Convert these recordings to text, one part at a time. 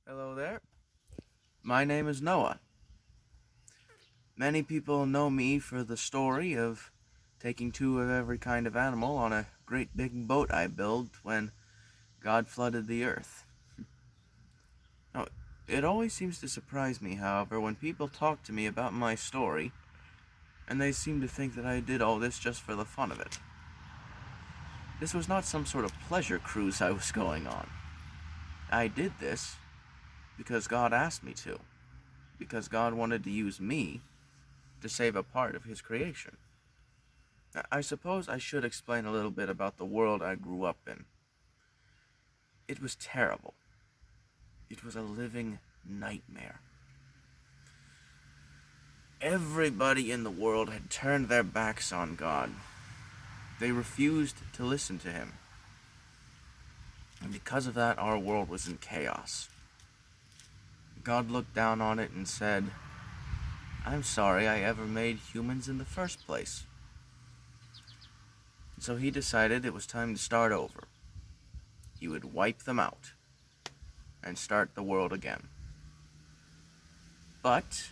Hello there. My name is Noah. Many people know me for the story of taking two of every kind of animal on a great big boat I built when God flooded the earth. Now, it always seems to surprise me, however, when people talk to me about my story, and they seem to think that I did all this just for the fun of it. This was not some sort of pleasure cruise I was going on. I did this because God asked me to, because God wanted to use me to save a part of His creation. I suppose I should explain a little bit about the world I grew up in. It was terrible. It was a living nightmare. Everybody in the world had turned their backs on God. They refused to listen to Him. And because of that, our world was in chaos. God looked down on it and said, "I'm sorry I ever made humans in the first place." So He decided it was time to start over. He would wipe them out and start the world again. But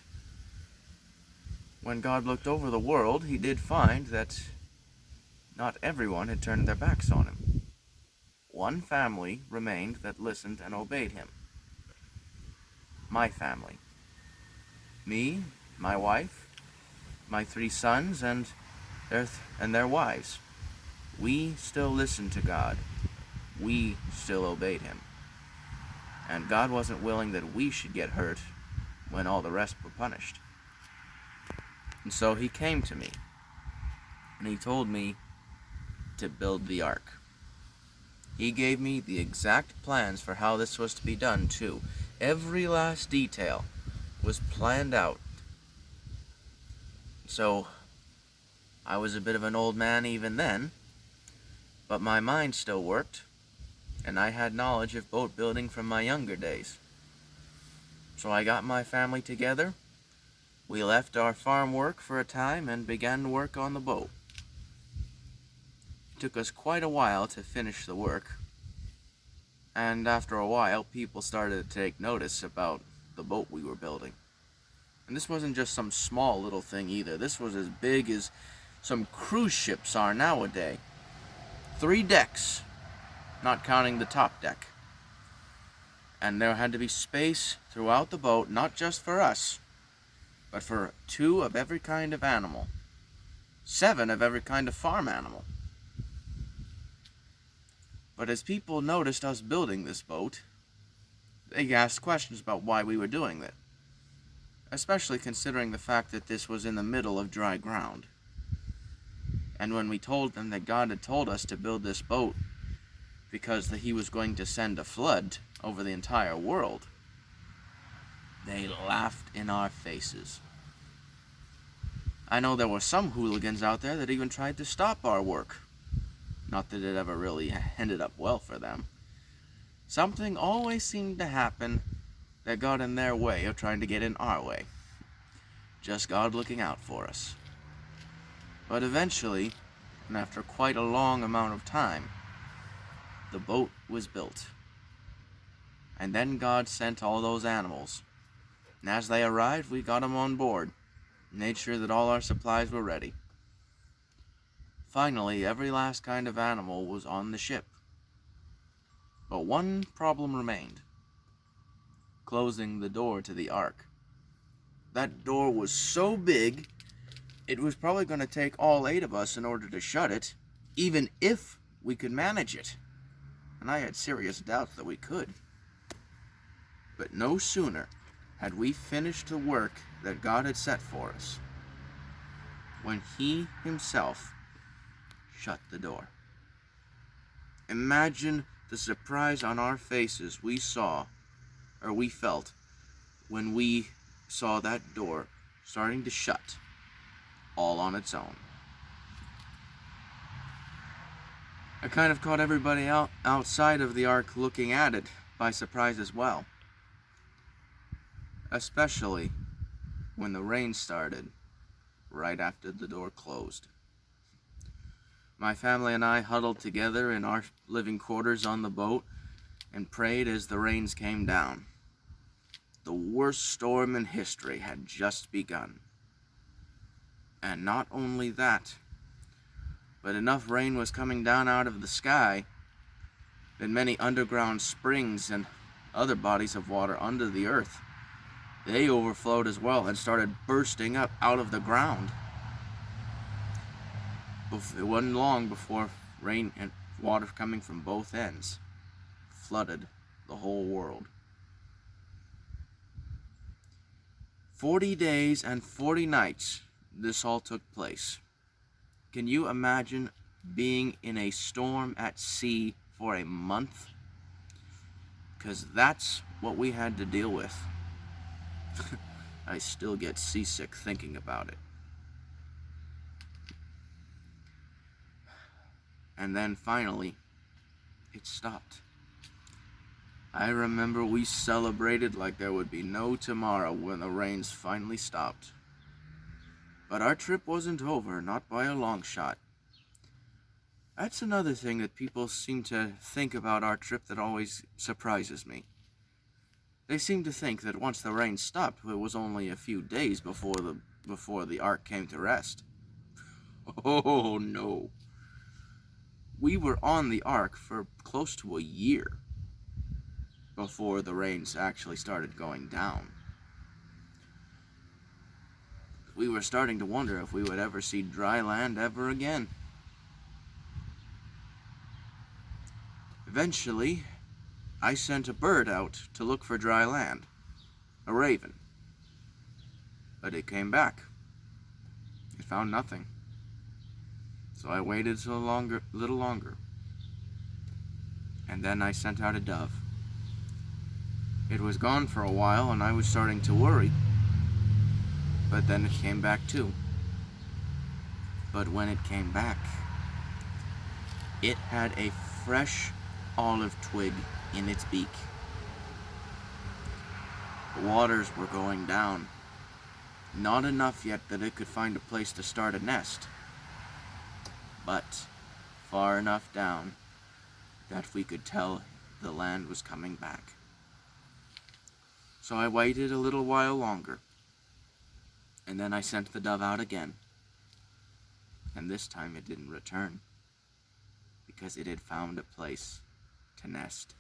when God looked over the world, He did find that not everyone had turned their backs on Him. One family remained that listened and obeyed Him. My family. Me, my wife, my three sons, and their wives. We still listened to God. We still obeyed Him. And God wasn't willing that we should get hurt when all the rest were punished. And so He came to me, and He told me to build the ark. He gave me the exact plans for how this was to be done, too. Every last detail was planned out. So, I was a bit of an old man even then, but my mind still worked, and I had knowledge of boat building from my younger days. So I got my family together, we left our farm work for a time, and began work on the boat. It took us quite a while to finish the work, and after a while, people started to take notice about the boat we were building. And this wasn't just some small little thing either. This was as big as some cruise ships are nowadays. 3 decks, not counting the top deck. And there had to be space throughout the boat, not just for us, but for 2 of every kind of animal, 7 of every kind of farm animal. But as people noticed us building this boat, they asked questions about why we were doing it, especially considering the fact that this was in the middle of dry ground. And when we told them that God had told us to build this boat because that He was going to send a flood over the entire world, they laughed in our faces. I know there were some hooligans out there that even tried to stop our work. Not that it ever really ended up well for them. Something always seemed to happen that got in their way of trying to get in our way. Just God looking out for us. But eventually, and after quite a long amount of time, the boat was built. And then God sent all those animals. And as they arrived, we got them on board, made sure that all our supplies were ready. Finally, every last kind of animal was on the ship. But one problem remained: closing the door to the ark. That door was so big, it was probably going to take all 8 of us in order to shut it, even if we could manage it. And I had serious doubts that we could. But no sooner had we finished the work that God had set for us, when He Himself shut the door. Imagine the surprise on our faces we felt when we saw that door starting to shut all on its own. It kind of caught everybody outside of the ark looking at it by surprise as well. Especially when the rain started right after the door closed. My family and I huddled together in our living quarters on the boat and prayed as the rains came down. the worst storm in history had just begun. And not only that, but enough rain was coming down out of the sky that many underground springs and other bodies of water under the earth, they overflowed as well and started bursting up out of the ground. It wasn't long before rain and water coming from both ends flooded the whole world. 40 days and 40 nights this all took place. Can you imagine being in a storm at sea for a month? Because that's what we had to deal with. I still get seasick thinking about it. And then finally, it stopped. I remember we celebrated like there would be no tomorrow when the rains finally stopped. But our trip wasn't over, not by a long shot. That's another thing that people seem to think about our trip that always surprises me. They seem to think that once the rain stopped, it was only a few days before the ark came to rest. Oh no. We were on the ark for close to a year before the rains actually started going down. We were starting to wonder if we would ever see dry land ever again. Eventually, I sent a bird out to look for dry land, a raven. But it came back. It found nothing. So I waited a little longer. And then I sent out a dove. It was gone for a while and I was starting to worry. But then it came back too. But when it came back, it had a fresh olive twig in its beak. The waters were going down. Not enough yet that it could find a place to start a nest, but far enough down that we could tell the land was coming back. So I waited a little while longer, and then I sent the dove out again. And this time it didn't return, because it had found a place to nest.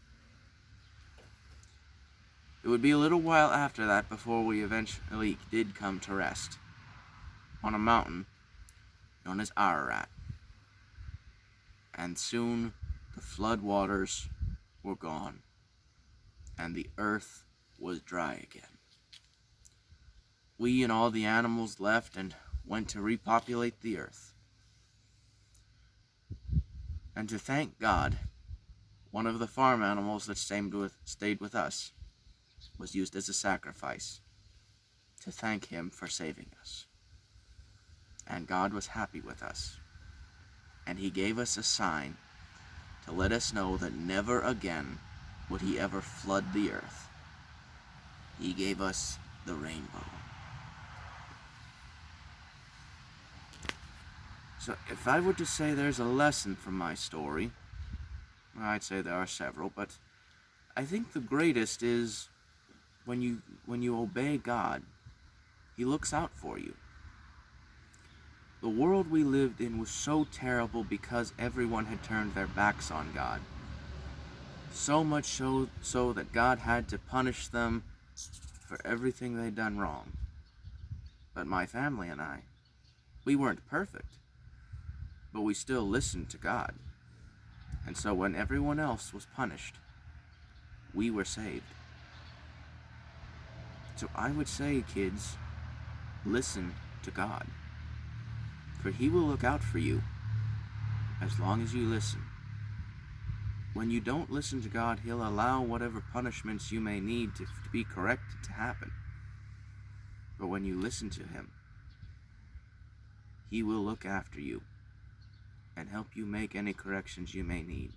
It would be a little while after that before we eventually did come to rest on a mountain known as Ararat. And soon the flood waters were gone, and the earth was dry again. We and all the animals left and went to repopulate the earth. And to thank God, one of the farm animals that stayed with us was used as a sacrifice to thank him for saving us. And God was happy with us, and he gave us a sign to let us know that never again would he ever flood the earth. He gave us the rainbow. So if I were to say there's a lesson from my story, I'd say there are several, but I think the greatest is when you obey God, he looks out for you. The world we lived in was so terrible because everyone had turned their backs on God. So much so that God had to punish them for everything they'd done wrong. But my family and I, we weren't perfect, but we still listened to God. And so when everyone else was punished, we were saved. So I would say, kids, listen to God, for he will look out for you as long as you listen. When you don't listen to God, he'll allow whatever punishments you may need to be corrected to happen. But when you listen to him, he will look after you and help you make any corrections you may need.